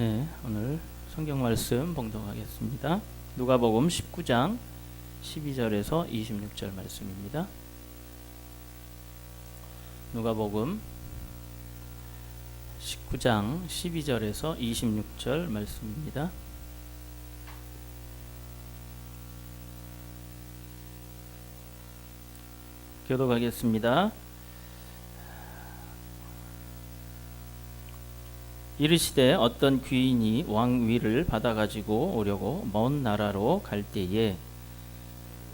네, 오늘 성경 말씀 봉독하겠습니다. 누가복음 19장 12절에서 26절 말씀입니다. 누가복음 19장 12절에서 26절 말씀입니다. 교독하겠습니다. 이르시되 어떤 귀인이 왕위를 받아가지고 오려고 먼 나라로 갈 때에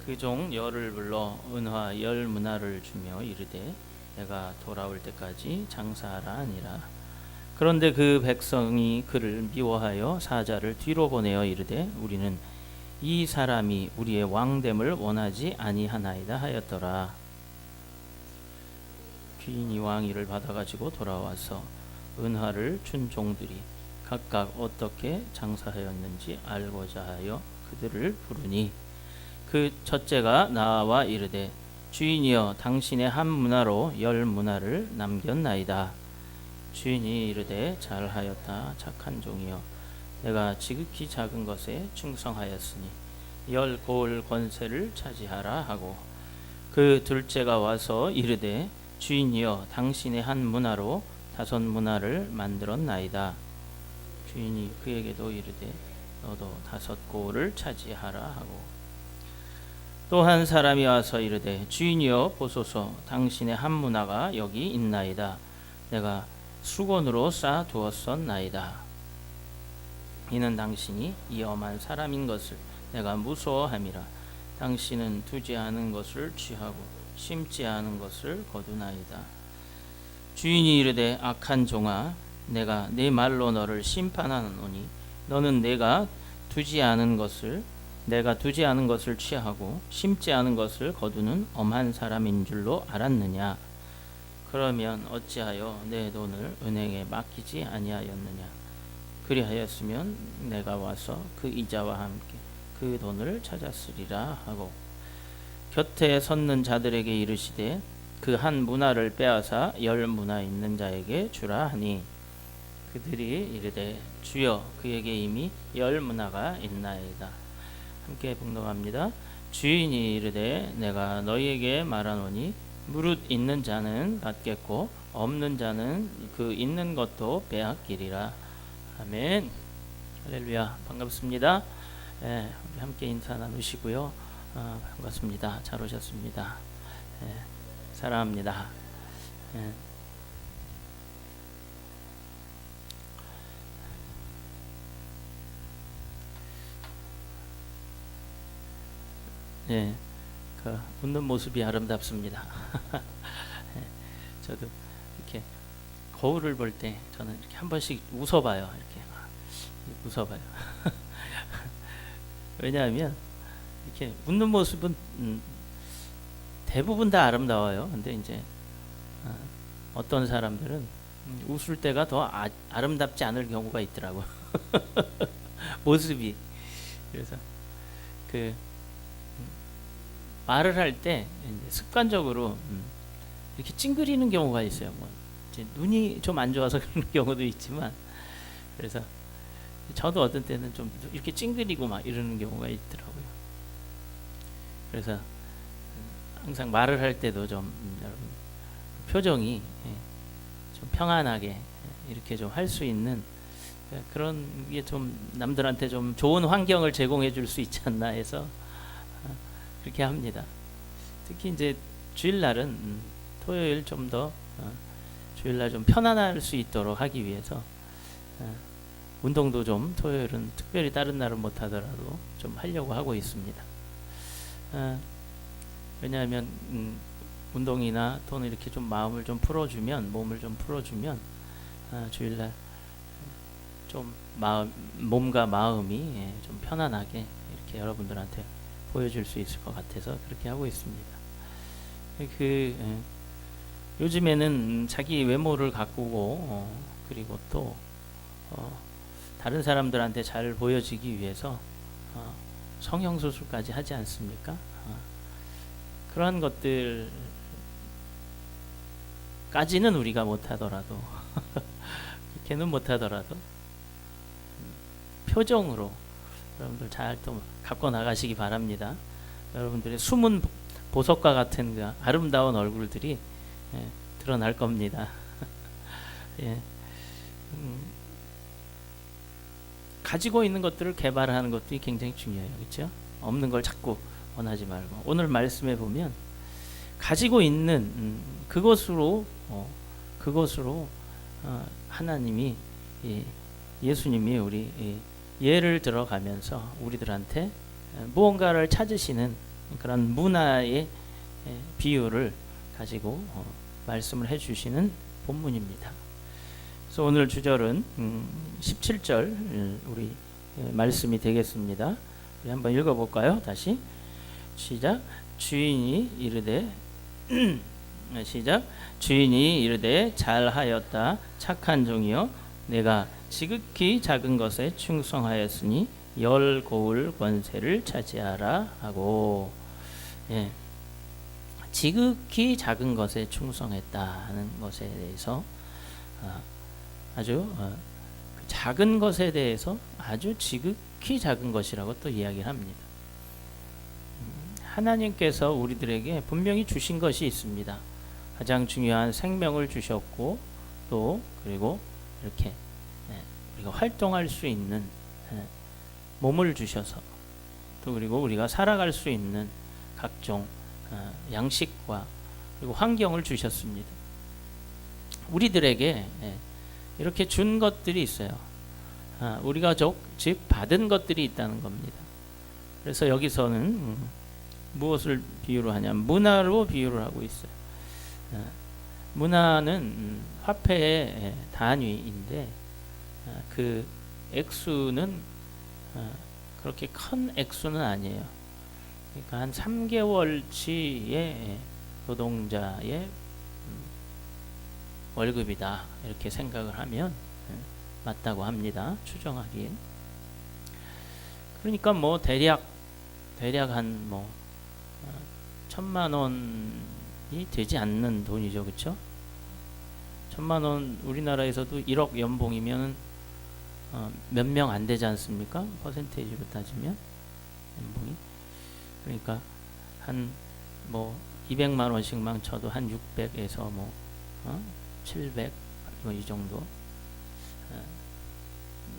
그 종 열을 불러 은화 10문화를 주며 이르되 내가 돌아올 때까지 장사하라 하니라. 그런데 그 백성이 그를 미워하여 사자를 뒤로 보내어 이르되 우리는 이 사람이 우리의 왕됨을 원하지 아니하나이다 하였더라. 귀인이 왕위를 받아가지고 돌아와서 은화를 준 종들이 각각 어떻게 장사하였는지 알고자 하여 그들을 부르니 그 첫째가 나와 이르되 주인이여 당신의 한 문화로 10문화를 남겼나이다. 주인이 이르되 잘하였다 착한 종이여 내가 지극히 작은 것에 충성하였으니 10고을 권세를 차지하라 하고 그 둘째가 와서 이르되 주인이여 당신의 한 문화로 5문화를 만들었나이다. 주인이 그에게도 이르되 너도 5고을을 차지하라 하고 또 한 사람이 와서 이르되 주인이여 보소서 당신의 한 문화가 여기 있나이다. 내가 수건으로 쌓아 두었었나이다. 이는 당신이 이 엄한 사람인 것을 내가 무서워함이라. 당신은 두지 않은 것을 취하고 심지 않은 것을 거두나이다. 주인이 이르되 악한 종아 내가 내 말로 너를 심판하노니 너는 내가 두지 않은 것을 취하고 심지 않은 것을 거두는 엄한 사람인 줄로 알았느냐. 그러면 어찌하여 내 돈을 은행에 맡기지 아니하였느냐. 그리하였으면 내가 와서 그 이자와 함께 그 돈을 찾았으리라 하고 곁에 섰는 자들에게 이르시되 그 한 문화를 빼앗아 10문화 있는 자에게 주라 하니 그들이 이르되 주여 그에게 이미 10문화가 있나이다. 함께 봉독합니다. 주인이 이르되 내가 너희에게 말하노니 무릇 있는 자는 받겠고 없는 자는 그 있는 것도 빼앗기리라. 아멘. 할렐루야. 반갑습니다. 우리 함께 인사 나누시고요. 반갑습니다. 잘 오셨습니다. 사랑합니다. 그 웃는 모습이 아름답습니다. 저도 이렇게 거울을 볼 때 저는 이렇게 한 번씩 웃어봐요. 이렇게 웃어봐요. 왜냐하면 이렇게 웃는 모습은 대부분 다 아름다워요. 근데 이제 어떤 사람들은 웃을 때가 더 아름답지 않을 경우가 있더라고. 모습이. 그래서 그 말을 할 때 습관적으로 이렇게 찡그리는 경우가 있어요. 뭐 이제 눈이 좀 안 좋아서 그런 경우도 있지만 그래서 저도 어떤 때는 좀 이렇게 찡그리고 막 이러는 경우가 있더라고요. 그래서 항상 말을 할 때도 좀 여러분 표정이 좀 평안하게 이렇게 좀 할 수 있는 그런 게 좀 남들한테 좀 좋은 환경을 제공해 줄 수 있지 않나 해서 그렇게 합니다. 특히 이제 주일날은 토요일 좀 더 주일날 좀 편안할 수 있도록 하기 위해서 운동도 좀 토요일은 특별히 다른 날은 못 하더라도 좀 하려고 하고 있습니다. 왜냐하면 운동이나 또는 이렇게 좀 마음을 좀 풀어주면 몸을 좀 풀어주면 주일날 좀 몸과 마음이 좀 편안하게 이렇게 여러분들한테 보여줄 수 있을 것 같아서 그렇게 하고 있습니다. 요즘에는 자기 외모를 가꾸고 그리고 또 다른 사람들한테 잘 보여지기 위해서 성형수술까지 하지 않습니까? 그러한 것들까지는 우리가 못하더라도 그렇게는 못하더라도 표정으로 여러분들 잘 또 갖고 나가시기 바랍니다. 여러분들의 숨은 보석과 같은 그 아름다운 얼굴들이 드러날 겁니다. 예. 가지고 있는 것들을 개발하는 것도 굉장히 중요해요. 그렇죠? 없는 걸 자꾸 원하지 말고, 오늘 말씀에 보면 가지고 있는 그것으로 하나님이, 예수님이 우리 예를 들어가면서 우리들한테 무언가를 찾으시는 그런 문화의 비유를 가지고 말씀을 해주시는 본문입니다. 그래서 오늘 주절은 17절 우리 말씀이 되겠습니다. 우리 한번 읽어볼까요? 다시 시작. 주인이 이르되 시작. 주인이 이르되 잘하였다 착한 종이여, 내가 지극히 작은 것에 충성하였으니 열 고을 권세를 차지하라 하고, 예, 지극히 작은 것에 충성했다는 것에 대해서 아주 작은 것에 대해서 아주 지극히 작은 것이라고 또 이야기를 합니다. 하나님께서 우리들에게 분명히 주신 것이 있습니다. 가장 중요한 생명을 주셨고, 또 그리고 이렇게 우리가 활동할 수 있는 몸을 주셔서, 또 그리고 우리가 살아갈 수 있는 각종 양식과 그리고 환경을 주셨습니다. 우리들에게 이렇게 준 것들이 있어요. 우리가 즉 받은 것들이 있다는 겁니다. 그래서 여기서는 무엇을 비유로 하냐면 문화로 비유를 하고 있어요. 문화는 화폐의 단위인데 그 액수는 그렇게 큰 액수는 아니에요. 그러니까 한 3개월치의 노동자의 월급이다, 이렇게 생각을 하면 맞다고 합니다. 추정하기엔. 그러니까 뭐 대략 한 뭐 1,000만 원이 되지 않는 돈이죠, 그렇죠? 1,000만 원, 우리나라에서도 1억 연봉이면 몇 명 안 되지 않습니까? 퍼센테이지로 따지면 연봉이. 그러니까 한 뭐 200만 원씩만 쳐도 한 600에서 뭐 700, 뭐 이 정도,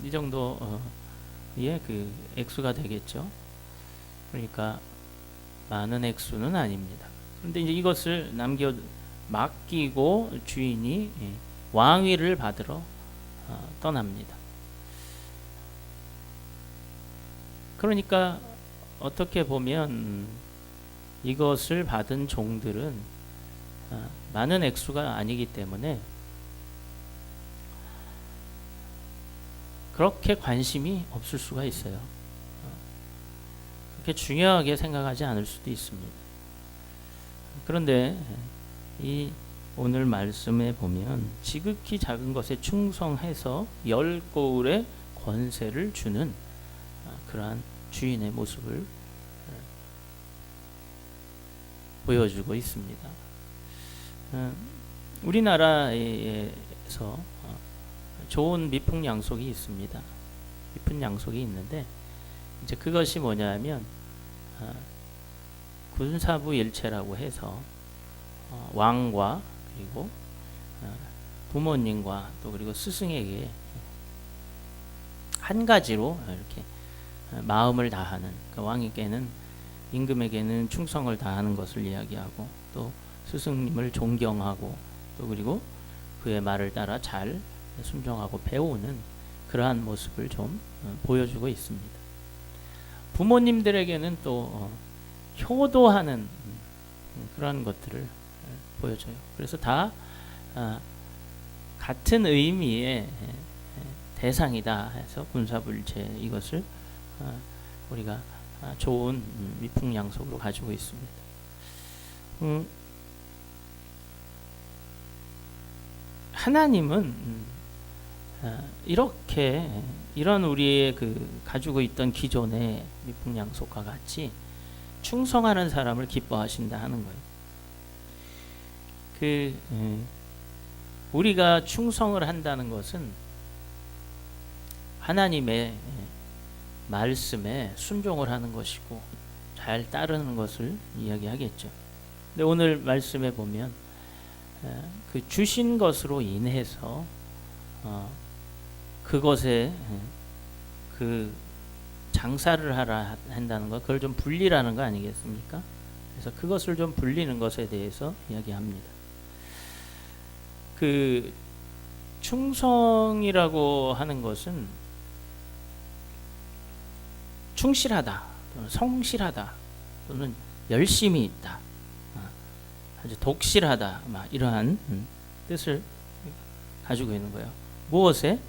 이 정도의 그 액수가 되겠죠. 그러니까 많은 액수는 아닙니다. 그런데 이제 이것을 맡기고 주인이 왕위를 받으러 떠납니다. 그러니까 어떻게 보면 이것을 받은 종들은 많은 액수가 아니기 때문에 그렇게 관심이 없을 수가 있어요. 그렇게 중요하게 생각하지 않을 수도 있습니다. 그런데 이 오늘 말씀에 보면 지극히 작은 것에 충성해서 열 고을의 권세를 주는 그러한 주인의 모습을 보여주고 있습니다. 우리나라에서 좋은 미풍양속이 있습니다. 미풍양속이 있는데 이제 그것이 뭐냐면 군사부 일체라고 해서 왕과 그리고 부모님과 또 그리고 스승에게 한 가지로 이렇게 마음을 다하는, 그 왕에게는 임금에게는 충성을 다하는 것을 이야기하고, 또 스승님을 존경하고, 또 그리고 그의 말을 따라 잘 순종하고 배우는 그러한 모습을 좀 보여주고 있습니다. 부모님들에게는 또 효도하는 그런 것들을 보여줘요. 그래서 다 같은 의미의 대상이다 해서 군사불체, 이것을 우리가 좋은 미풍양속으로 가지고 있습니다. 하나님은 이렇게 이런 우리의 그 가지고 있던 기존의 미풍양속과 같이 충성하는 사람을 기뻐하신다 하는 거예요. 우리가 충성을 한다는 것은 하나님의 말씀에 순종을 하는 것이고 잘 따르는 것을 이야기하겠죠. 근데 오늘 말씀에 보면 그 주신 것으로 인해서 그것에 그 장사를 하라 한다는 것, 그걸 좀 분리라는 거 아니겠습니까? 그래서 그것을 좀 분리는 것에 대해서 이야기합니다. 그 충성이라고 하는 것은 충실하다 또는 성실하다 또는 열심히 있다, 아주 독실하다, 막 이러한 뜻을 가지고 있는 거예요. 무엇에?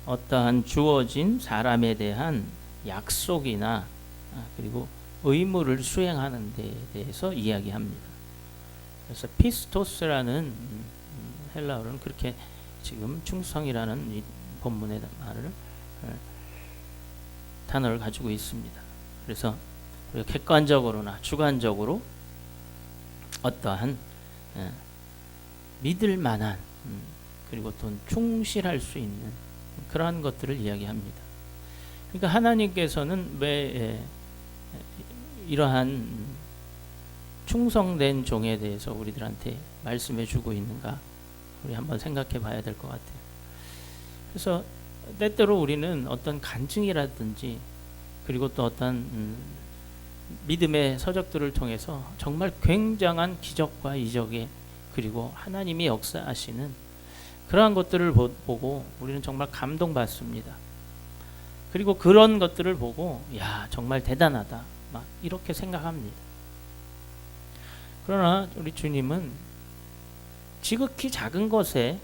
어떠한 주어진 사람에 대한 약속이나 그리고 의무를 수행하는 데에 대해서 이야기합니다. 그래서 피스토스라는 헬라어는 그렇게 지금 충성이라는 이 본문의 단어를 가지고 있습니다. 그래서 우리가 객관적으로나 주관적으로 어떠한 믿을 만한 그리고 또 충실할 수 있는 그러한 것들을 이야기합니다. 그러니까 하나님께서는 왜 이러한 충성된 종에 대해서 우리들한테 말씀해 주고 있는가, 우리 한번 생각해 봐야 될 것 같아요. 그래서 때때로 우리는 어떤 간증이라든지 그리고 또 어떤 믿음의 서적들을 통해서 정말 굉장한 기적과 이적에 그리고 하나님이 역사하시는 그러한 것들을 보고 우리는 정말 감동받습니다. 그리고 그런 것들을 보고 야, 정말 대단하다, 막 이렇게 생각합니다. 그러나 우리 주님은 지극히 작은 것에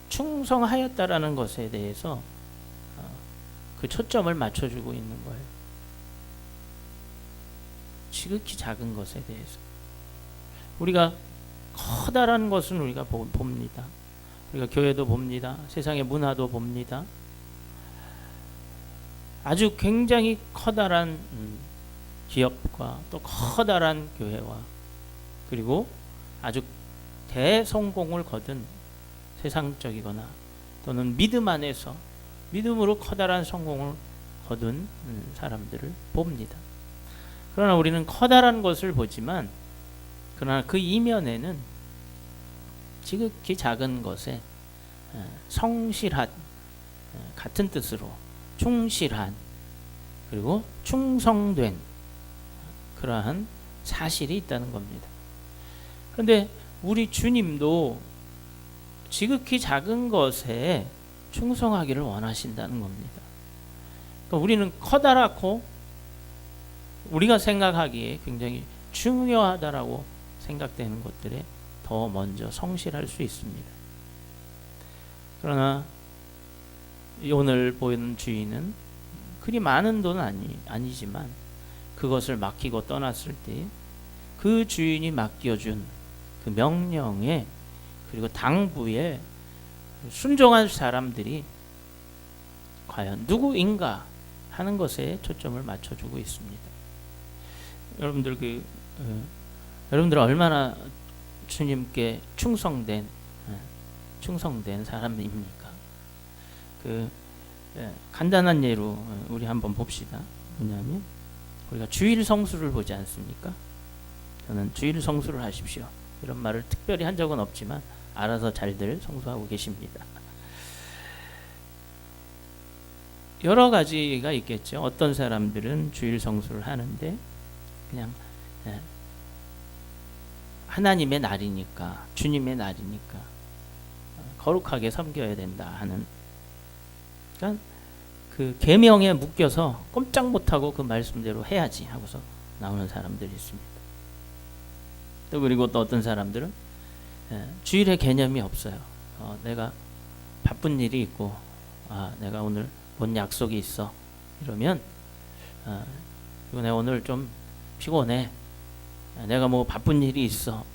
충성하였다라는 것에 대해서 그 초점을 맞춰주고 있는 거예요. 지극히 작은 것에 대해서 우리가 커다란 것은 우리가 봅니다. 우리가 교회도 봅니다. 세상의 문화도 봅니다. 아주 굉장히 커다란 기업과 또 커다란 교회와 그리고 아주 대성공을 거둔 세상적이거나 또는 믿음 안에서 믿음으로 커다란 성공을 거둔 사람들을 봅니다. 그러나 우리는 커다란 것을 보지만 그러나 그 이면에는 지극히 작은 것에 성실한, 같은 뜻으로 충실한 그리고 충성된 그러한 사실이 있다는 겁니다. 그런데 우리 주님도 지극히 작은 것에 충성하기를 원하신다는 겁니다. 그러니까 우리는 커다랗고 우리가 생각하기에 굉장히 중요하다라고 생각되는 것들에 더 먼저 성실할 수 있습니다. 그러나 오늘 보이는 주인은 그리 많은 돈은 아니지만 그것을 맡기고 떠났을 때 그 주인이 맡겨준 그 명령에 그리고 당부에 순종한 사람들이 과연 누구인가 하는 것에 초점을 맞춰주고 있습니다. 여러분들 얼마나 주님께 충성된 사람입니까? 간단한 예로 우리 한번 봅시다. 뭐냐면 우리가 주일 성수를 보지 않습니까? 저는 주일 성수를 하십시오, 이런 말을 특별히 한 적은 없지만 알아서 잘들 성수하고 계십니다. 여러 가지가 있겠죠. 어떤 사람들은 주일 성수를 하는데 그냥 하나님의 날이니까, 주님의 날이니까 거룩하게 섬겨야 된다 하는, 그러니까 그 계명에 묶여서 꼼짝 못하고 그 말씀대로 해야지 하고서 나오는 사람들이 있습니다. 또 그리고 또 어떤 사람들은 주일의 개념이 없어요. 내가 바쁜 일이 있고 내가 오늘 뭔 약속이 있어 이러면 내가 오늘 좀 피곤해, 내가 뭐 바쁜 일이 있어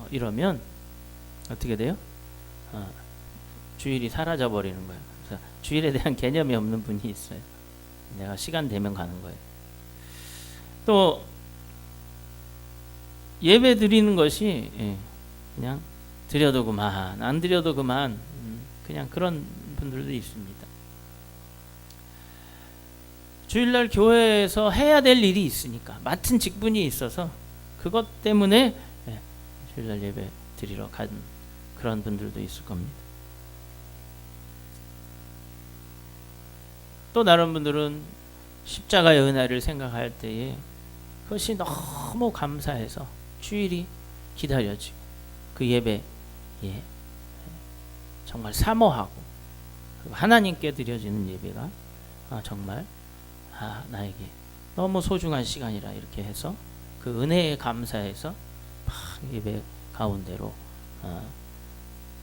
이러면 어떻게 돼요? 주일이 사라져 버리는 거예요. 그래서 주일에 대한 개념이 없는 분이 있어요. 내가 시간 되면 가는 거예요. 또 예배 드리는 것이 그냥 드려도 그만, 안 드려도 그만, 그냥 그런 분들도 있습니다. 주일날 교회에서 해야 될 일이 있으니까, 맡은 직분이 있어서 그것 때문에 주일날 예배 드리러 간 그런 분들도 있을 겁니다. 또 다른 분들은 십자가의 은혜를 생각할 때에 그것이 너무 감사해서 주일이 기다려지고 그 예배 정말 사모하고 하나님께 드려지는 예배가 정말 나에게 너무 소중한 시간이라 이렇게 해서 그 은혜에 감사해서 막 예배 가운데로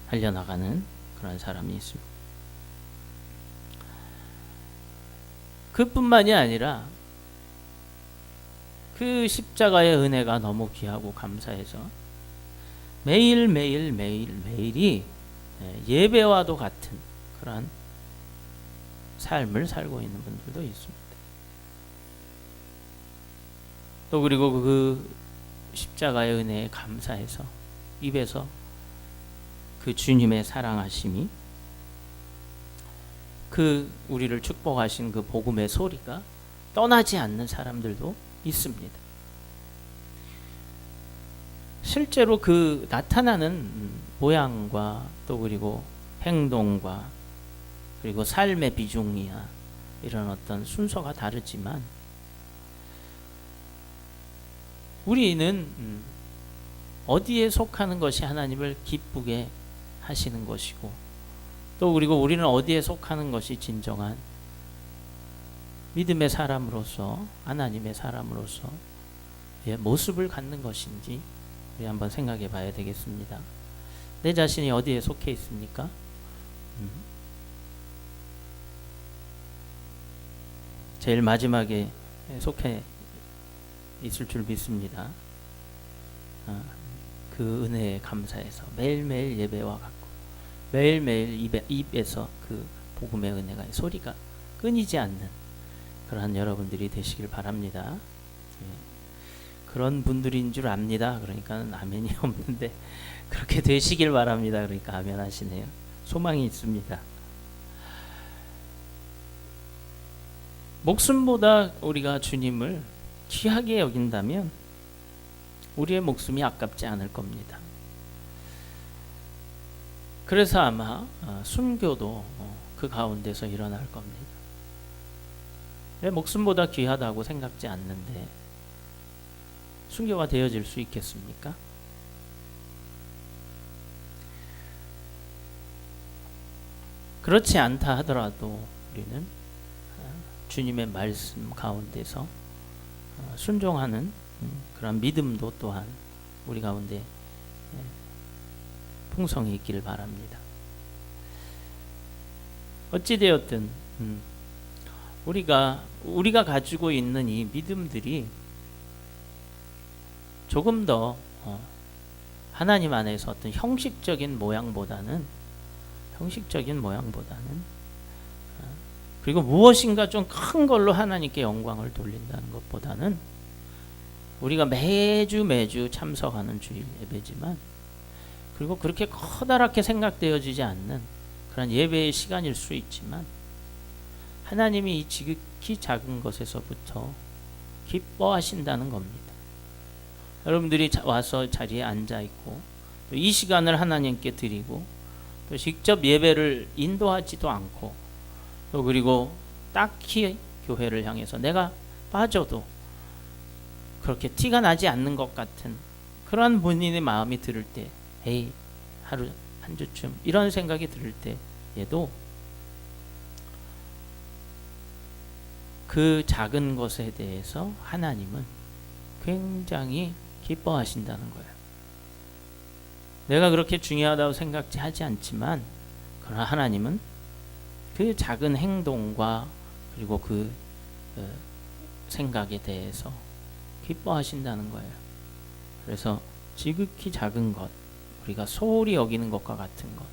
달려나가는 그런 사람이 있습니다. 그뿐만이 아니라 그 십자가의 은혜가 너무 귀하고 감사해서 매일이 예배와도 같은 그런 삶을 살고 있는 분들도 있습니다. 또 그리고 그 십자가의 은혜에 감사해서 입에서 그 주님의 사랑하심이, 그 우리를 축복하신 그 복음의 소리가 떠나지 않는 사람들도 있습니다. 실제로 그 나타나는 모양과 또 그리고 행동과 그리고 삶의 비중이야 이런 어떤 순서가 다르지만 우리는 어디에 속하는 것이 하나님을 기쁘게 하시는 것이고, 또 그리고 우리는 어디에 속하는 것이 진정한 믿음의 사람으로서, 하나님의 사람으로서 모습을 갖는 것인지 우리 한번 생각해 봐야 되겠습니다. 내 자신이 어디에 속해 있습니까? 제일 마지막에 속해 있을 줄 믿습니다. 그 은혜에 감사해서 매일매일 예배와 같고 매일매일 입에서 그 복음의 은혜가 소리가 끊이지 않는 그러한 여러분들이 되시길 바랍니다. 그런 분들인 줄 압니다. 그러니까 아멘이 없는데 그렇게 되시길 바랍니다. 그러니까 아멘 하시네요. 소망이 있습니다. 목숨보다 우리가 주님을 귀하게 여긴다면 우리의 목숨이 아깝지 않을 겁니다. 그래서 아마 순교도 그 가운데서 일어날 겁니다. 내 목숨보다 귀하다고 생각지 않는데 순교가 되어질 수 있겠습니까? 그렇지 않다 하더라도 우리는 주님의 말씀 가운데서 순종하는 그런 믿음도 또한 우리 가운데 풍성히 있기를 바랍니다. 어찌되었든 우리가 가지고 있는 이 믿음들이 조금 더 하나님 안에서 어떤 형식적인 모양보다는 그리고 무엇인가 좀 큰 걸로 하나님께 영광을 돌린다는 것보다는 우리가 매주 참석하는 주일 예배지만 그리고 그렇게 커다랗게 생각되어지지 않는 그런 예배의 시간일 수 있지만 하나님이 이 지극히 작은 것에서부터 기뻐하신다는 겁니다. 여러분들이 와서 자리에 앉아 있고 또 이 시간을 하나님께 드리고 또 직접 예배를 인도하지도 않고 또 그리고 딱히 교회를 향해서 내가 빠져도 그렇게 티가 나지 않는 것 같은 그런 본인의 마음이 들을 때, 에이 하루 한 주쯤 이런 생각이 들을 때에도 그 작은 것에 대해서 하나님은 굉장히 기뻐하신다는 거예요. 내가 그렇게 중요하다고 생각하지 않지만 그러나 하나님은 그 작은 행동과 그리고 그 생각에 대해서 기뻐하신다는 거예요. 그래서 지극히 작은 것, 우리가 소홀히 여기는 것과 같은 것,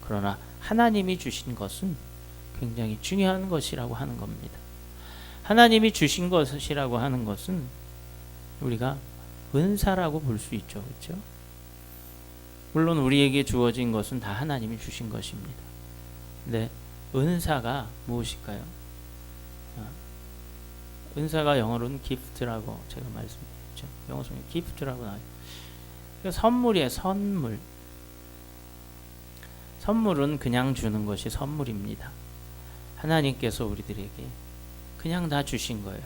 그러나 하나님이 주신 것은 굉장히 중요한 것이라고 하는 겁니다. 하나님이 주신 것이라고 하는 것은 우리가 은사라고 볼 수 있죠. 그렇죠? 물론 우리에게 주어진 것은 다 하나님이 주신 것입니다. 근데 은사가 무엇일까요? 은사가 영어로는 gift라고 제가 말씀드렸죠. 영어 성에 gift라고 나와요. 선물이에요. 선물. 선물은 그냥 주는 것이 선물입니다. 하나님께서 우리들에게 그냥 다 주신 거예요.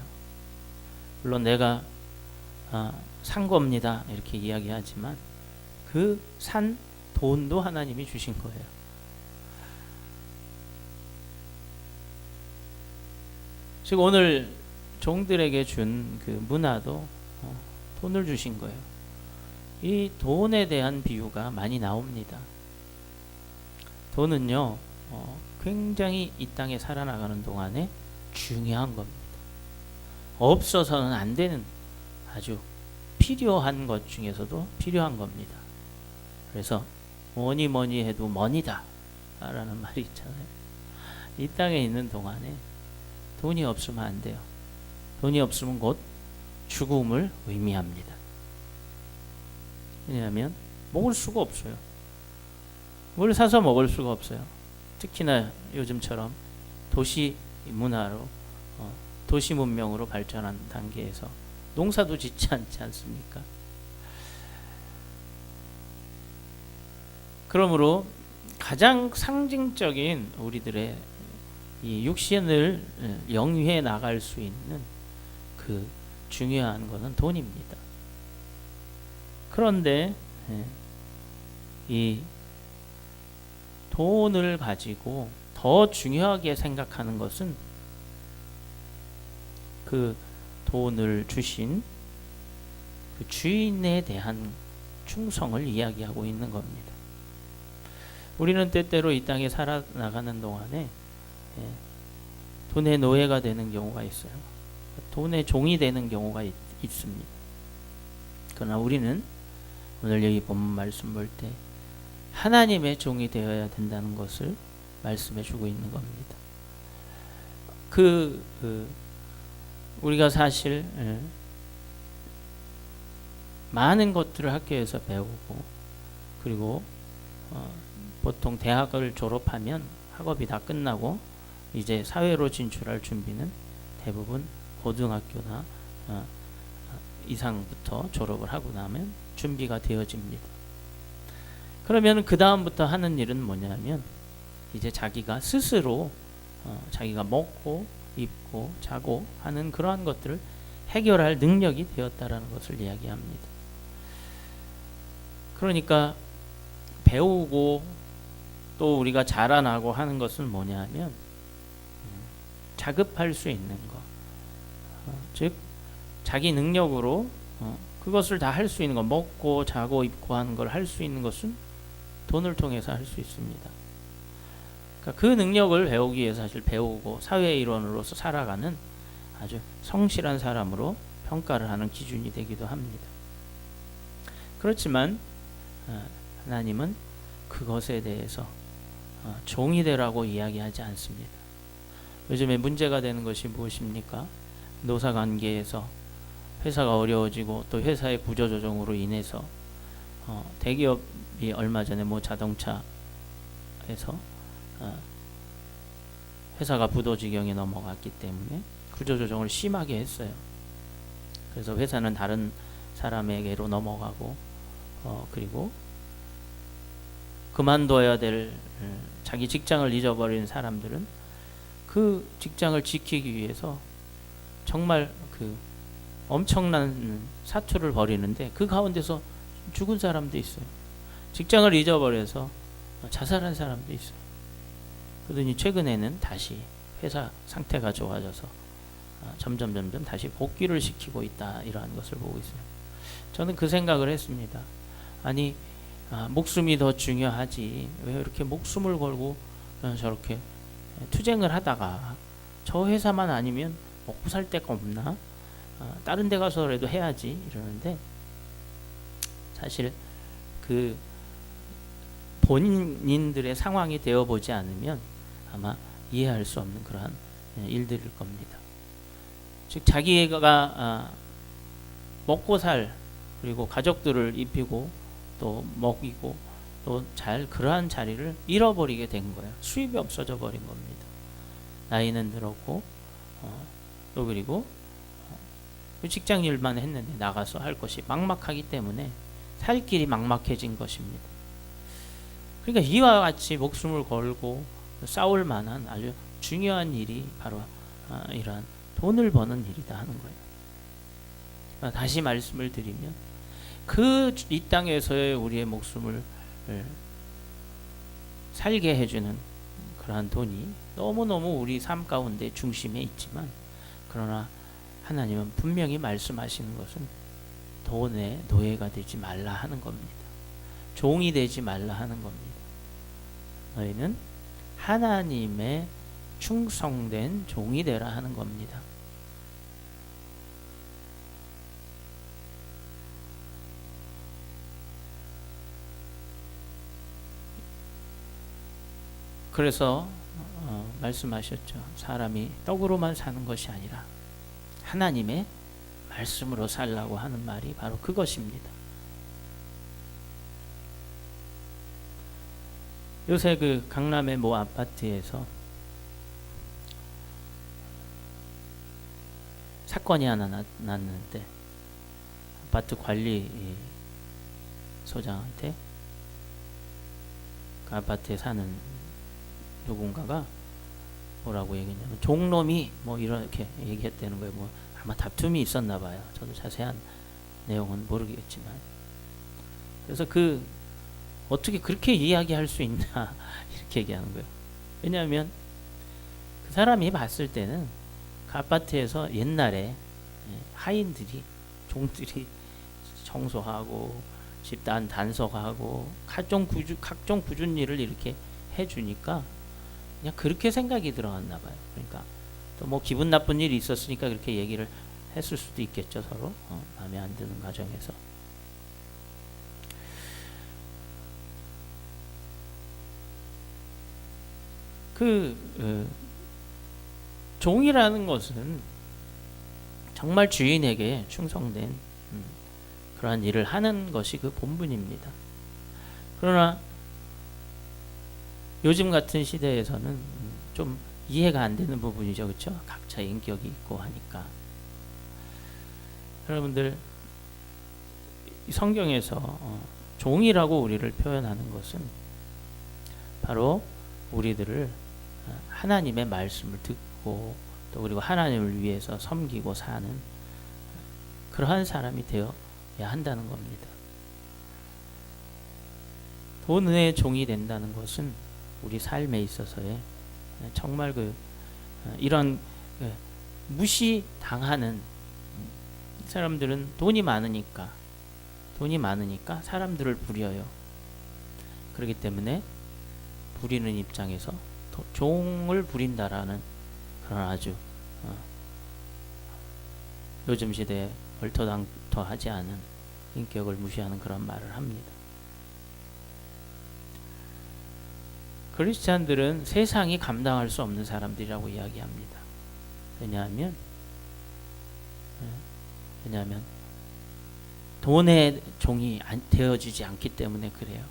물론 내가 산 겁니다 이렇게 이야기하지만 그 산 돈도 하나님이 주신 거예요. 즉 오늘 종들에게 준 그 문화도 돈을 주신 거예요. 이 돈에 대한 비유가 많이 나옵니다. 돈은요 굉장히 이 땅에 살아나가는 동안에 중요한 겁니다. 없어서는 안 되는 아주 필요한 것 중에서도 필요한 겁니다. 그래서 뭐니 뭐니 해도 머니다 라는 말이 있잖아요. 이 땅에 있는 동안에 돈이 없으면 안 돼요. 돈이 없으면 곧 죽음을 의미합니다. 왜냐하면 먹을 수가 없어요. 뭘 사서 먹을 수가 없어요. 특히나 요즘처럼 도시 문화로 도시 문명으로 발전한 단계에서 농사도 짓지 않지 않습니까? 그러므로 가장 상징적인 우리들의 이 육신을 영위해 나갈 수 있는 그 중요한 것은 돈입니다. 그런데 이 돈을 가지고 더 중요하게 생각하는 것은 그 돈을 주신 그 주인에 대한 충성을 이야기하고 있는 겁니다. 우리는 때때로 이 땅에 살아나가는 동안에 돈의 노예가 되는 경우가 있어요. 돈의 종이 되는 경우가 있습니다. 그러나 우리는 오늘 여기 본문 말씀 볼 때 하나님의 종이 되어야 된다는 것을 말씀해 주고 있는 겁니다. 우리가 사실 많은 것들을 학교에서 배우고 그리고 보통 대학을 졸업하면 학업이 다 끝나고 이제 사회로 진출할 준비는 대부분 고등학교나 이상부터 졸업을 하고 나면 준비가 되어집니다. 그러면 그 다음부터 하는 일은 뭐냐면 이제 자기가 스스로 자기가 먹고 입고 자고 하는 그러한 것들을 해결할 능력이 되었다라는 것을 이야기합니다. 그러니까 배우고 또 우리가 자라나고 하는 것은 뭐냐면 자급할 수 있는 것, 즉 자기 능력으로 그것을 다 할 수 있는 것, 먹고 자고 입고 하는 걸 할 수 있는 것은 돈을 통해서 할 수 있습니다. 그러니까 그 능력을 배우기 위해서 사실 배우고 사회 일원으로서 살아가는 아주 성실한 사람으로 평가를 하는 기준이 되기도 합니다. 그렇지만 하나님은 그것에 대해서 종이 되라고 이야기하지 않습니다. 요즘에 문제가 되는 것이 무엇입니까? 노사관계에서 회사가 어려워지고 또 회사의 구조조정으로 인해서 대기업이 얼마 전에 자동차에서 회사가 부도지경에 넘어갔기 때문에 구조조정을 심하게 했어요. 그래서 회사는 다른 사람에게로 넘어가고 그리고 그만둬야 될 자기 직장을 잊어버린 사람들은 그 직장을 지키기 위해서 정말 그 엄청난 사투를 벌이는데 그 가운데서 죽은 사람도 있어요. 직장을 잊어버려서 자살한 사람도 있어요. 그러더니 최근에는 다시 회사 상태가 좋아져서 점점 다시 복귀를 시키고 있다, 이러한 것을 보고 있어요. 저는 그 생각을 했습니다. 아니 목숨이 더 중요하지 왜 이렇게 목숨을 걸고 저렇게 투쟁을 하다가 저 회사만 아니면 먹고 살 데가 없나? 다른 데 가서라도 해야지 이러는데, 사실 그 본인들의 상황이 되어보지 않으면 아마 이해할 수 없는 그러한 일들일 겁니다. 즉 자기가 먹고 살 그리고 가족들을 입히고 또 먹이고 또 잘 그러한 자리를 잃어버리게 된 거예요. 수입이 없어져 버린 겁니다. 나이는 들었고 또 그리고 그 직장 일만 했는데 나가서 할 것이 막막하기 때문에 살 길이 막막해진 것입니다. 그러니까 이와 같이 목숨을 걸고 싸울 만한 아주 중요한 일이 바로 이러한 돈을 버는 일이다 하는 거예요. 다시 말씀을 드리면 이 땅에서의 우리의 목숨을 살게 해주는 그러한 돈이 너무너무 우리 삶 가운데 중심에 있지만, 그러나 하나님은 분명히 말씀하시는 것은 돈의 노예가 되지 말라 하는 겁니다. 종이 되지 말라 하는 겁니다. 너희는 하나님의 충성된 종이 되라 하는 겁니다. 그래서 말씀하셨죠. 사람이 떡으로만 사는 것이 아니라 하나님의 말씀으로 살라고 하는 말이 바로 그것입니다. 요새 그 강남의 모 아파트에서 사건이 하나 났는데, 아파트 관리소장한테 그 아파트에 사는 누군가가 뭐라고 얘기했냐면 종놈이 뭐 이렇게 얘기했다는 거예요. 뭐 아마 다툼이 있었나 봐요. 저도 자세한 내용은 모르겠지만. 그래서 어떻게 그렇게 이야기할 수 있나 이렇게 얘기하는 거예요. 왜냐하면 그 사람이 봤을 때는 그 아파트에서 옛날에 하인들이, 종들이 청소하고 집단 단속하고 각종 굳은 일을 이렇게 해주니까 그냥 그렇게 생각이 들어갔나 봐요. 그러니까 또 뭐 기분 나쁜 일이 있었으니까 그렇게 얘기를 했을 수도 있겠죠. 서로 마음에 안 드는 과정에서. 종이라는 것은 정말 주인에게 충성된 그러한 일을 하는 것이 그 본분입니다. 그러나 요즘 같은 시대에서는 좀 이해가 안 되는 부분이죠. 그렇죠? 각자 인격이 있고 하니까. 여러분들, 성경에서 종이라고 우리를 표현하는 것은 바로 우리들을 하나님의 말씀을 듣고 또 그리고 하나님을 위해서 섬기고 사는 그러한 사람이 되어야 한다는 겁니다. 돈의 종이 된다는 것은 우리 삶에 있어서의 정말 이런 무시당하는, 사람들은 돈이 많으니까 사람들을 부려요. 그렇기 때문에 부리는 입장에서 종을 부린다라는 그런 아주 요즘 시대에 얼토당토하지 않은 인격을 무시하는 그런 말을 합니다. 크리스찬들은 세상이 감당할 수 없는 사람들이라고 이야기합니다. 왜냐하면 돈의 종이 되어지지 않기 때문에 그래요.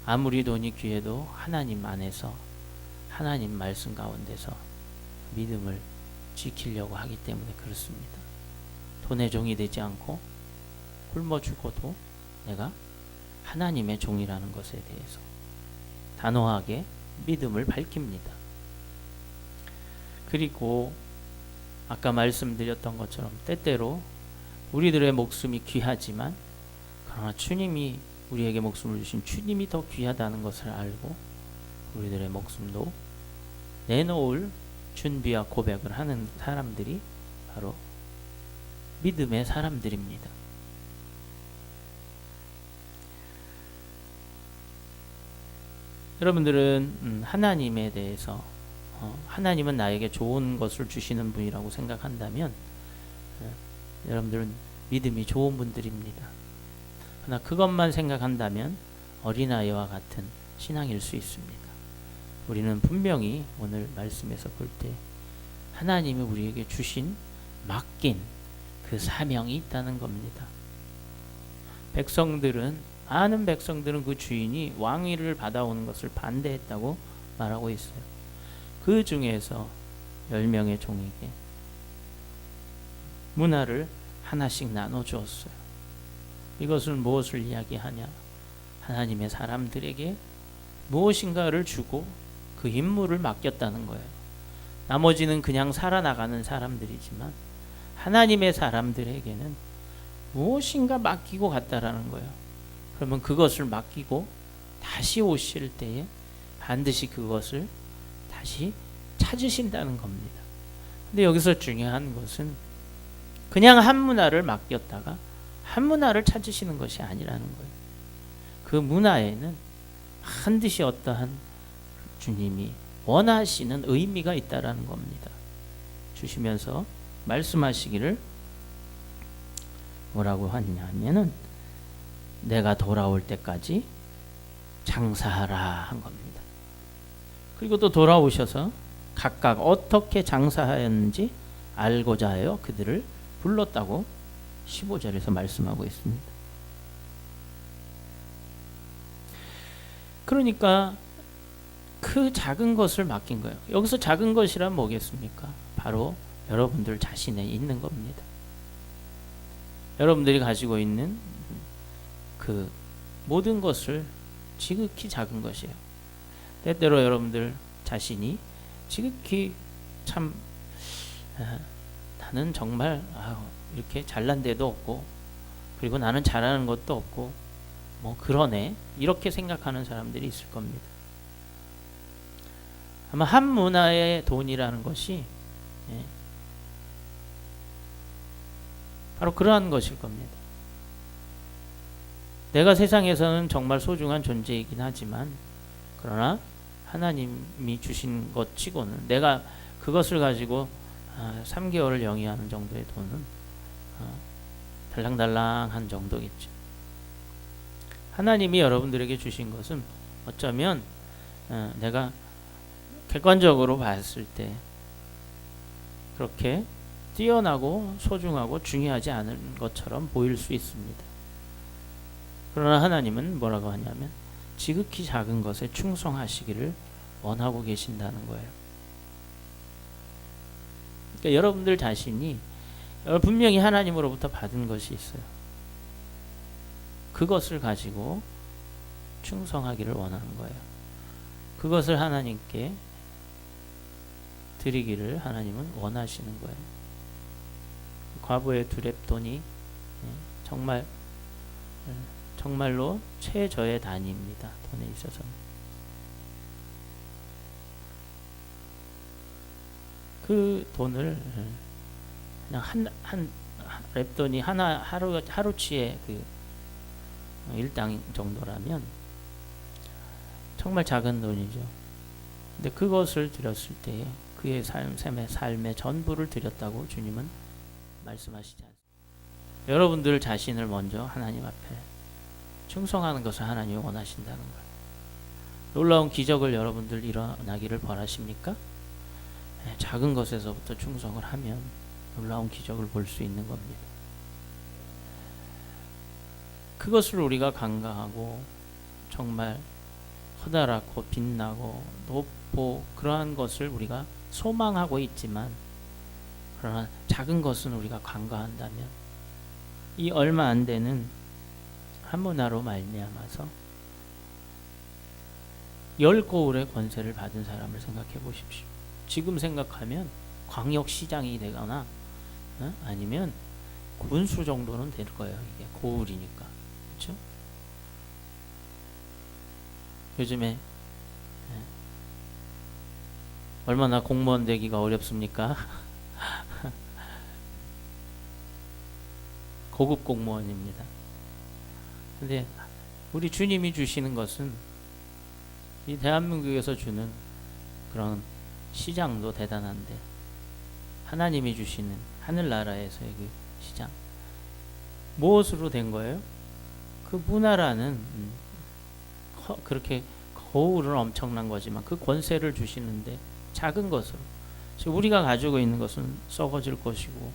아무리 돈이 귀해도 하나님 안에서, 하나님 말씀 가운데서 믿음을 지키려고 하기 때문에 그렇습니다. 돈의 종이 되지 않고 굶어 죽어도 내가 하나님의 종이라는 것에 대해서 단호하게 믿음을 밝힙니다. 그리고 아까 말씀드렸던 것처럼 때때로 우리들의 목숨이 귀하지만, 그러나 주님이 우리에게 목숨을 주신 주님이 더 귀하다는 것을 알고 우리들의 목숨도 내놓을 준비와 고백을 하는 사람들이 바로 믿음의 사람들입니다. 여러분들은 하나님에 대해서 하나님은 나에게 좋은 것을 주시는 분이라고 생각한다면 여러분들은 믿음이 좋은 분들입니다. 그러나 그것만 생각한다면 어린아이와 같은 신앙일 수 있습니다. 우리는 분명히 오늘 말씀에서 볼 때 하나님이 우리에게 주신, 맡긴 그 사명이 있다는 겁니다. 많은 백성들은 그 주인이 왕위를 받아오는 것을 반대했다고 말하고 있어요. 그 중에서 10명의 종에게 문화를 하나씩 나눠 주었어요. 이것은 무엇을 이야기하냐? 하나님의 사람들에게 무엇인가를 주고 그 임무를 맡겼다는 거예요. 나머지는 그냥 살아나가는 사람들이지만 하나님의 사람들에게는 무엇인가 맡기고 갔다라는 거예요. 그러면 그것을 맡기고 다시 오실 때에 반드시 그것을 다시 찾으신다는 겁니다. 근데 여기서 중요한 것은 그냥 한 문화를 맡겼다가 한 문화를 찾으시는 것이 아니라는 거예요. 그 문화에는 반드시 어떠한 주님이 원하시는 의미가 있다라는 겁니다. 주시면서 말씀하시기를 뭐라고 하냐면은 내가 돌아올 때까지 장사하라 한 겁니다. 그리고 또 돌아오셔서 각각 어떻게 장사하였는지 알고자 하여 그들을 불렀다고 15절에서 말씀하고 있습니다. 그러니까 그 작은 것을 맡긴 거예요. 여기서 작은 것이란 뭐겠습니까? 바로 여러분들 자신에 있는 겁니다. 여러분들이 가지고 있는 그 모든 것을 지극히 작은 것이에요. 때때로 여러분들 자신이 지극히 참 나는 정말 이렇게 잘난 데도 없고 그리고 나는 잘하는 것도 없고 뭐 그러네 이렇게 생각하는 사람들이 있을 겁니다. 아마 한 문화의 돈이라는 것이 바로 그러한 것일 겁니다. 내가 세상에서는 정말 소중한 존재이긴 하지만 그러나 하나님이 주신 것 치고는 내가 그것을 가지고 3개월을 영위하는 정도의 돈은 달랑달랑한 정도겠죠. 하나님이 여러분들에게 주신 것은 어쩌면 내가 객관적으로 봤을 때 그렇게 뛰어나고 소중하고 중요하지 않은 것처럼 보일 수 있습니다. 그러나 하나님은 뭐라고 하냐면 지극히 작은 것에 충성하시기를 원하고 계신다는 거예요. 그러니까 여러분들 자신이 분명히 하나님으로부터 받은 것이 있어요. 그것을 가지고 충성하기를 원하는 거예요. 그것을 하나님께 드리기를 하나님은 원하시는 거예요. 과부의 두 렙돈이 정말로 최저의 단위입니다. 돈에 있어서는. 그 돈을 그냥 한 렙돈이 하루치의 그 일당 정도라면 정말 작은 돈이죠. 근데 그것을 드렸을 때 그의 삶의 전부를 드렸다고 주님은 말씀하시지 않습니다. 여러분들 자신을 먼저 하나님 앞에 충성하는 것을 하나님이 원하신다는 거예요. 놀라운 기적을 여러분들 일어나기를 바라십니까? 작은 것에서부터 충성을 하면 놀라운 기적을 볼 수 있는 겁니다. 그것을 우리가 간과하고 정말 커다랗고 빛나고 높고 그러한 것을 우리가 소망하고 있지만 그러나 작은 것은 우리가 간과한다면 이 얼마 안 되는 한 문화로 말미암아서 10거울의 권세를 받은 사람을 생각해 보십시오. 지금 생각하면 광역시장이 되거나 아니면 군수 정도는 될 거예요. 이게 고울이니까. 그렇죠? 요즘에 얼마나 공무원 되기가 어렵습니까? 고급 공무원입니다. 근데 우리 주님이 주시는 것은 이 대한민국에서 주는 그런 시장도 대단한데 하나님이 주시는 하늘나라에서의 그 시장 무엇으로 된 거예요? 그 문화라는 그렇게 거울은 엄청난 거지만 그 권세를 주시는데 작은 것으로 우리가 가지고 있는 것은 썩어질 것이고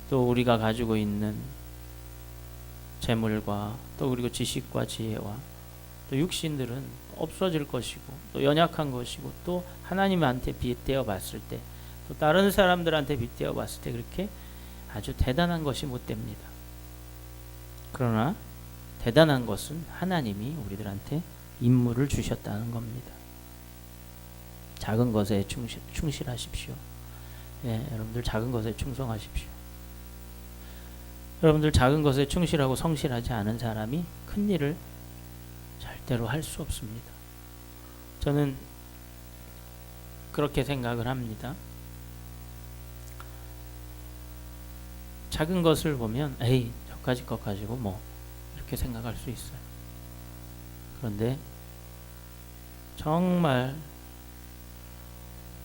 또 우리가 가지고 있는 재물과 또 그리고 지식과 지혜와 또 육신들은 없어질 것이고 또 연약한 것이고 또 하나님한테 빗대어 봤을 때 또 다른 사람들한테 빗대어 봤을 때 그렇게 아주 대단한 것이 못 됩니다. 그러나 대단한 것은 하나님이 우리들한테 임무를 주셨다는 겁니다. 작은 것에 충실하십시오. 예, 여러분들 작은 것에 충성하십시오. 여러분들 작은 것에 충실하고 성실하지 않은 사람이 큰 일을 절대로 할 수 없습니다. 저는 그렇게 생각을 합니다. 작은 것을 보면 에이 저까지 것 가지고 뭐 이렇게 생각할 수 있어요. 그런데 정말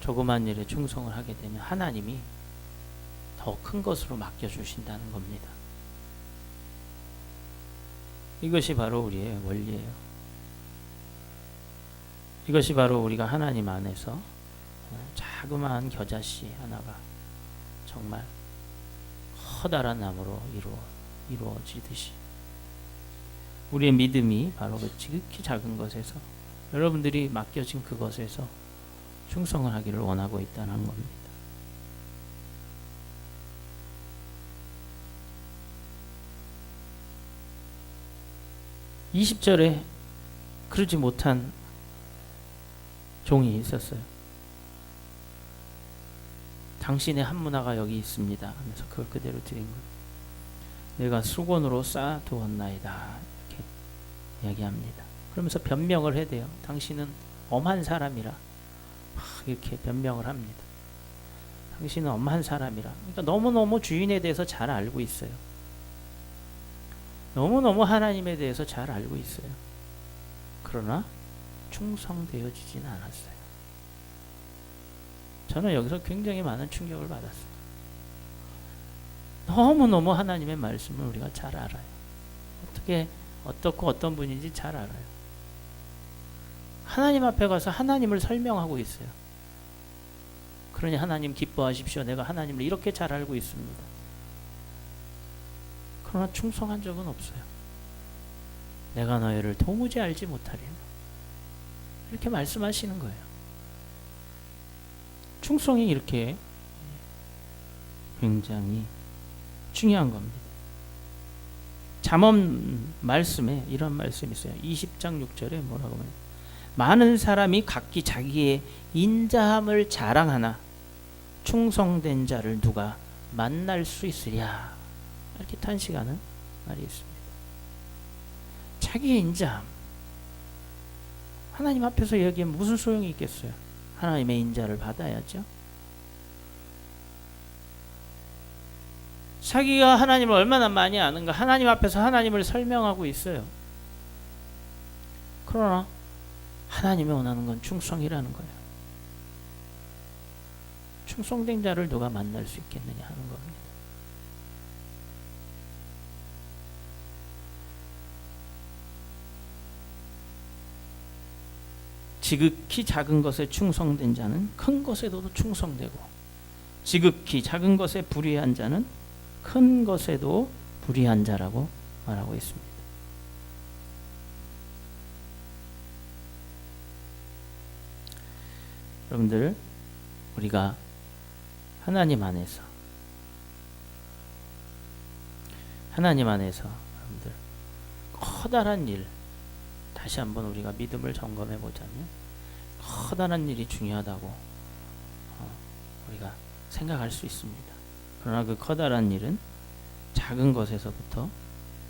조그만 일에 충성을 하게 되면 하나님이 더 큰 것으로 맡겨주신다는 겁니다. 이것이 바로 우리의 원리예요. 이것이 바로 우리가 하나님 안에서 자그마한 겨자씨 하나가 정말 커다란 나무로 이루어지듯이 우리의 믿음이 바로 그 지극히 작은 것에서 여러분들이 맡겨진 그것에서 충성을 하기를 원하고 있다는 겁니다. (20절에) 그러지 못한 종이 있었어요. 당신의 한 문화가 여기 있습니다 하면서 그걸 그대로 드린 거예요. 내가 수건으로 쌓아두었나이다 이렇게 이야기합니다. 그러면서 변명을 해야 돼요. 당신은 엄한 사람이라 이렇게 변명을 합니다. 당신은 엄한 사람이라. 그러니까 너무너무 주인에 대해서 잘 알고 있어요. 너무너무 하나님에 대해서 잘 알고 있어요. 그러나 충성되어지진 않았어요. 저는 여기서 굉장히 많은 충격을 받았어요. 너무너무 하나님의 말씀을 우리가 잘 알아요. 어떻고 어떤 분인지 잘 알아요. 하나님 앞에 가서 하나님을 설명하고 있어요. 그러니 하나님 기뻐하십시오. 내가 하나님을 이렇게 잘 알고 있습니다. 그러나 충성한 적은 없어요. 내가 너희를 도무지 알지 못하리라. 이렇게 말씀하시는 거예요. 충성이 이렇게 굉장히 중요한 겁니다. 잠언 말씀에 이런 말씀이 있어요. 20장 6절에 뭐라고 하면 많은 사람이 각기 자기의 인자함을 자랑하나 충성된 자를 누가 만날 수 있으랴. 이렇게 탄식하는 말이 있습니다. 자기의 인자함 하나님 앞에서 얘기하면 무슨 소용이 있겠어요. 하나님의 인자를 받아야죠. 자기가 하나님을 얼마나 많이 아는가 하나님 앞에서 하나님을 설명하고 있어요. 그러나 하나님이 원하는 건 충성이라는 거예요. 충성된 자를 누가 만날 수 있겠느냐 하는 겁니다. 지극히 작은 것에 충성된 자는 큰 것에도 충성되고 지극히 작은 것에 불의한 자는 큰 것에도 불의한 자라고 말하고 있습니다. 여러분들 우리가 하나님 안에서 여러분들 커다란 일 다시 한번 우리가 믿음을 점검해 보자면 커다란 일이 중요하다고 우리가 생각할 수 있습니다. 그러나 그 커다란 일은 작은 것에서부터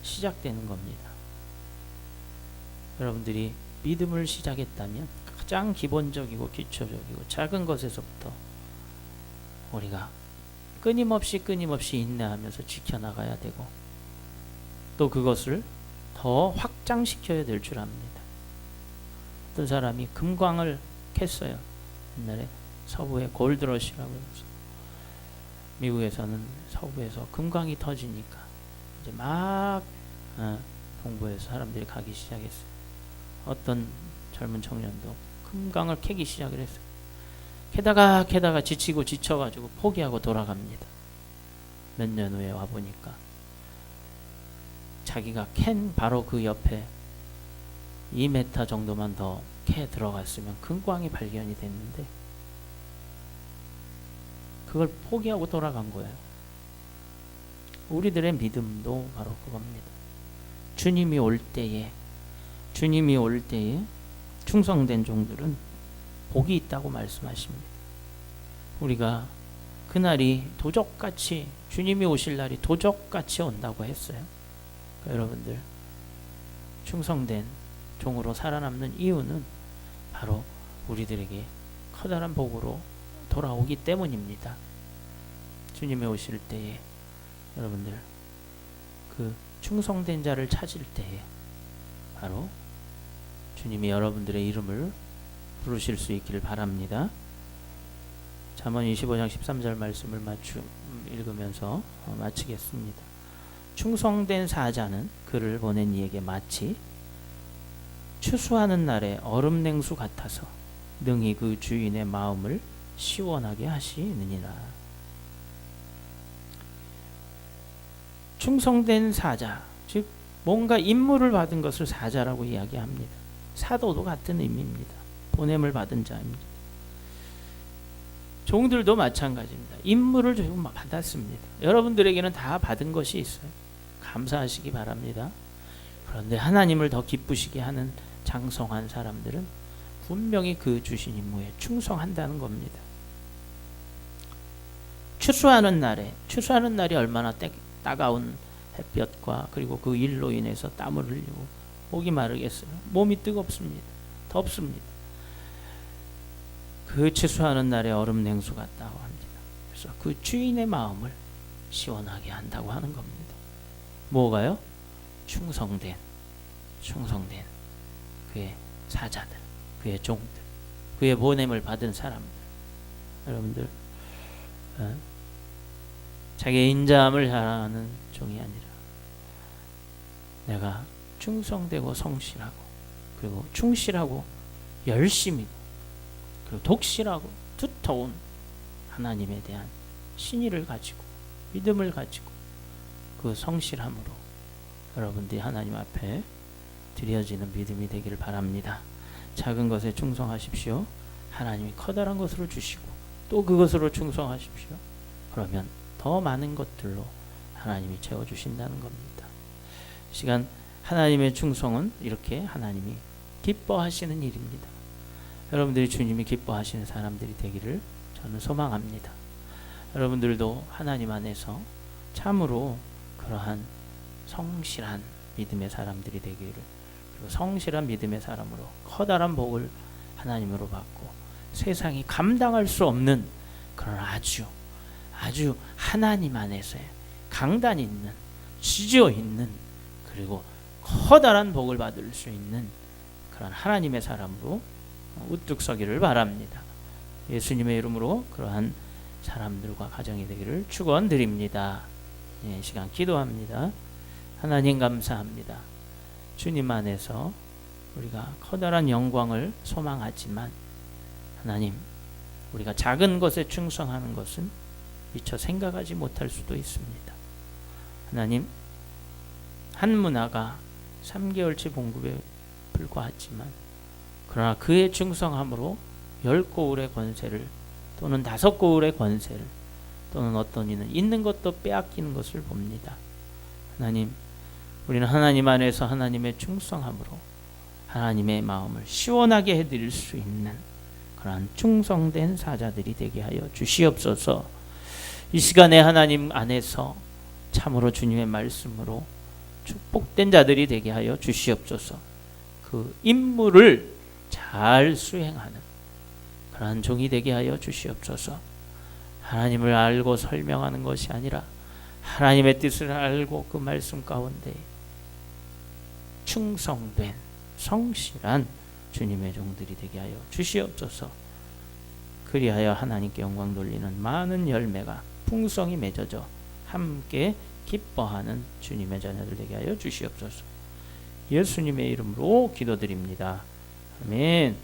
시작되는 겁니다. 여러분들이 믿음을 시작했다면 가장 기본적이고 기초적이고 작은 것에서부터 우리가 끊임없이 인내하면서 지켜나가야 되고 또 그것을 더 확장시켜야 될 줄 압니다. 어떤 사람이 금광을 캤어요. 옛날에 서부에 골드러시라고 해서 미국에서는 서부에서 금광이 터지니까 이제 막 동부에서 사람들이 가기 시작했어요. 어떤 젊은 청년도 금광을 캐기 시작을 했어요. 캐다가 지치고 지쳐가지고 포기하고 돌아갑니다. 몇 년 후에 와보니까 자기가 캔 바로 그 옆에 2m 정도만 더 캐 들어갔으면 금광이 발견이 됐는데 그걸 포기하고 돌아간 거예요. 우리들의 믿음도 바로 그겁니다. 주님이 올 때에 충성된 종들은 복이 있다고 말씀하십니다. 우리가 그날이 도적같이, 주님이 오실 날이 도적같이 온다고 했어요. 그러니까 여러분들 충성된 종으로 살아남는 이유는 바로 우리들에게 커다란 복으로 돌아오기 때문입니다. 주님이 오실 때에 여러분들 그 충성된 자를 찾을 때에 바로 주님이 여러분들의 이름을 부르실 수 있기를 바랍니다. 잠언 25장 13절 말씀을 읽으면서 마치겠습니다. 충성된 사자는 그를 보낸 이에게 마치 추수하는 날에 얼음 냉수 같아서 능히 그 주인의 마음을 시원하게 하시느니라. 충성된 사자, 즉 뭔가 임무를 받은 것을 사자라고 이야기합니다. 사도도 같은 의미입니다. 보냄을 받은 자입니다. 종들도 마찬가지입니다. 임무를 조금 받았습니다. 여러분들에게는 다 받은 것이 있어요. 감사하시기 바랍니다. 그런데 하나님을 더 기쁘시게 하는 장성한 사람들은 분명히 그 주신 임무에 충성한다는 겁니다. 추수하는 날이 얼마나 따가운 햇볕과 그리고 그 일로 인해서 땀을 흘리고 목이 마르겠어요. 몸이 뜨겁습니다. 덥습니다. 그 추수하는 날에 얼음 냉수 같다고 합니다. 그래서 그 주인의 마음을 시원하게 한다고 하는 겁니다. 뭐가요? 충성된 그의 사자들, 그의 종들, 그의 보냄을 받은 사람들. 여러분들 자기의 인자함을 자랑하는 종이 아니라 내가 충성되고 성실하고 그리고 충실하고 열심이고 그리고 독실하고 두터운 하나님에 대한 신의를 가지고 믿음을 가지고 그 성실함으로 여러분들이 하나님 앞에 드려지는 믿음이 되기를 바랍니다. 작은 것에 충성하십시오. 하나님이 커다란 것으로 주시고 또 그것으로 충성하십시오. 그러면 더 많은 것들로 하나님이 채워주신다는 겁니다. 시간 하나님의 충성은 이렇게 하나님이 기뻐하시는 일입니다. 여러분들이 주님이 기뻐하시는 사람들이 되기를 저는 소망합니다. 여러분들도 하나님 안에서 참으로 그러한 성실한 믿음의 사람들이 되기를, 그리고 성실한 믿음의 사람으로 커다란 복을 하나님으로 받고 세상이 감당할 수 없는 그런 아주 하나님 안에서의 강단 있는, 지지어 있는, 그리고 커다란 복을 받을 수 있는 그런 하나님의 사람으로 우뚝 서기를 바랍니다. 예수님의 이름으로 그러한 사람들과 가정이 되기를 축원드립니다. 예, 시간 기도합니다. 하나님 감사합니다. 주님 안에서 우리가 커다란 영광을 소망하지만 하나님, 우리가 작은 것에 충성하는 것은 미처 생각하지 못할 수도 있습니다. 하나님, 한 문화가 3개월치 봉급에 불과하지만 그러나 그의 충성함으로 10고울의 권세를 또는 5고울의 권세를 또는 어떤 이는 있는 것도 빼앗기는 것을 봅니다. 하나님, 우리는 하나님 안에서 하나님의 충성함으로 하나님의 마음을 시원하게 해드릴 수 있는 그러한 충성된 사자들이 되게 하여 주시옵소서. 이 시간에 하나님 안에서 참으로 주님의 말씀으로 축복된 자들이 되게 하여 주시옵소서. 그 임무를 잘 수행하는 그러한 종이 되게 하여 주시옵소서. 하나님을 알고 설명하는 것이 아니라 하나님의 뜻을 알고 그 말씀 가운데 충성된 성실한 주님의 종들이 되게 하여 주시옵소서. 그리하여 하나님께 영광 돌리는 많은 열매가 풍성히 맺어져 함께 기뻐하는 주님의 자녀들 되게 하여 주시옵소서. 예수님의 이름으로 기도드립니다. 아멘.